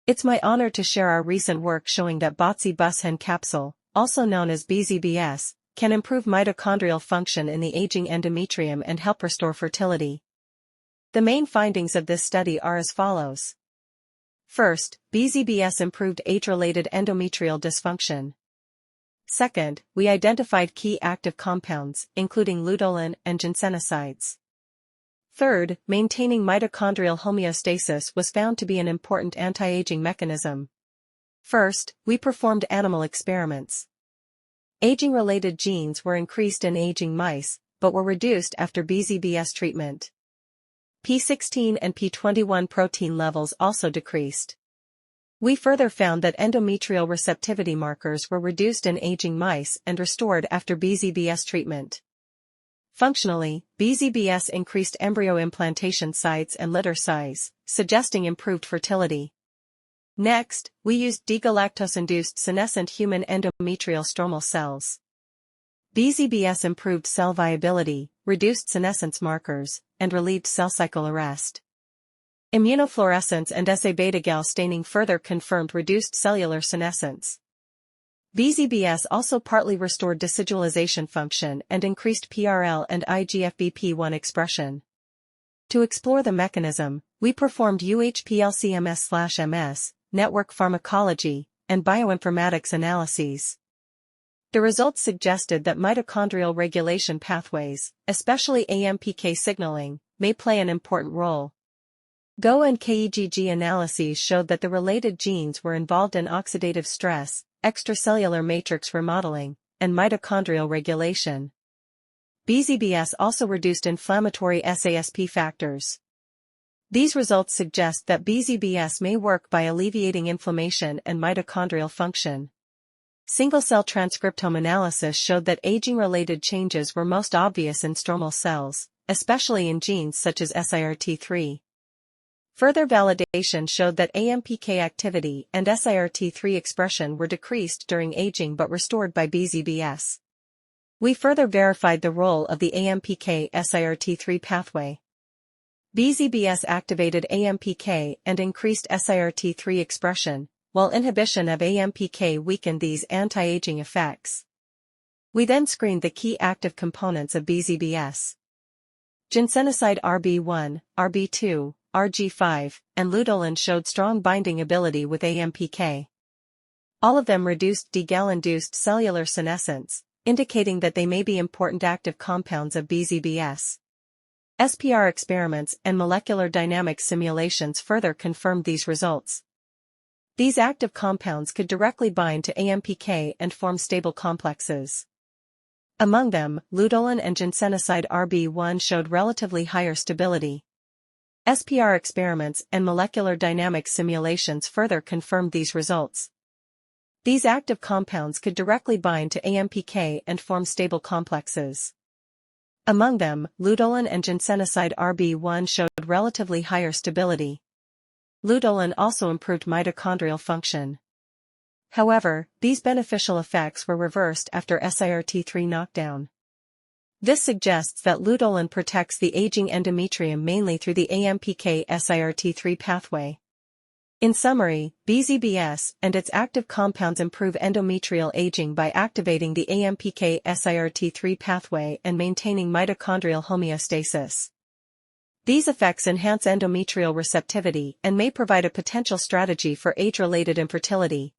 It's my honor to share our recent work showing that Bazi Bushen Capsule, also known as BZBS, can improve mitochondrial function in the aging endometrium and help restore fertility. The main findings of this study are as follows. First, BZBS improved age-related endometrial dysfunction. Second, we identified key active compounds, including luteolin and ginsenosides. Third, maintaining mitochondrial homeostasis was found to be an important anti-aging mechanism. First, we performed animal experiments. Aging-related genes were increased in aging mice, but were reduced after BZBS treatment. P16 and P21 protein levels also decreased. We further found that endometrial receptivity markers were reduced in aging mice and restored after BZBS treatment. Functionally, BZBS increased embryo implantation sites and litter size, suggesting improved fertility. Next, we used d-galactose-induced senescent human endometrial stromal cells. BZBS improved cell viability, reduced senescence markers, and relieved cell cycle arrest. Immunofluorescence and SA-beta-gal staining further confirmed reduced cellular senescence. BZBS also partly restored decidualization function and increased PRL and IGFBP1 expression. To explore the mechanism, we performed UHPLC-MS/MS, network pharmacology, and bioinformatics analyses. The results suggested that mitochondrial regulation pathways, especially AMPK signaling, may play an important role. GO and KEGG analyses showed that the related genes were involved in oxidative stress, extracellular matrix remodeling, and mitochondrial regulation. BZBS also reduced inflammatory SASP factors. These results suggest that BZBS may work by alleviating inflammation and mitochondrial function. Single-cell transcriptome analysis showed that aging-related changes were most obvious in stromal cells, especially in genes such as SIRT3. Further validation showed that AMPK activity and SIRT3 expression were decreased during aging but restored by BZBS. We further verified the role of the AMPK SIRT3 pathway. BZBS activated AMPK and increased SIRT3 expression, while inhibition of AMPK weakened these anti-aging effects. We then screened the key active components of BZBS. Ginsenoside RB1, RB2, RG5, and luteolin showed strong binding ability with AMPK. All of them reduced d-galactose-induced cellular senescence, indicating that they may be important active compounds of BZBS. SPR experiments and molecular dynamics simulations further confirmed these results. These active compounds could directly bind to AMPK and form stable complexes. Among them, luteolin and ginsenoside RB1 showed relatively higher stability. SPR experiments and molecular dynamics simulations further confirmed these results. These active compounds could directly bind to AMPK and form stable complexes. Among them, luteolin and ginsenoside RB1 showed relatively higher stability. Luteolin also improved mitochondrial function. However, these beneficial effects were reversed after SIRT3 knockdown. This suggests that luteolin protects the aging endometrium mainly through the AMPK SIRT3 pathway. In summary, BZBS and its active compounds improve endometrial aging by activating the AMPK SIRT3 pathway and maintaining mitochondrial homeostasis. These effects enhance endometrial receptivity and may provide a potential strategy for age-related infertility.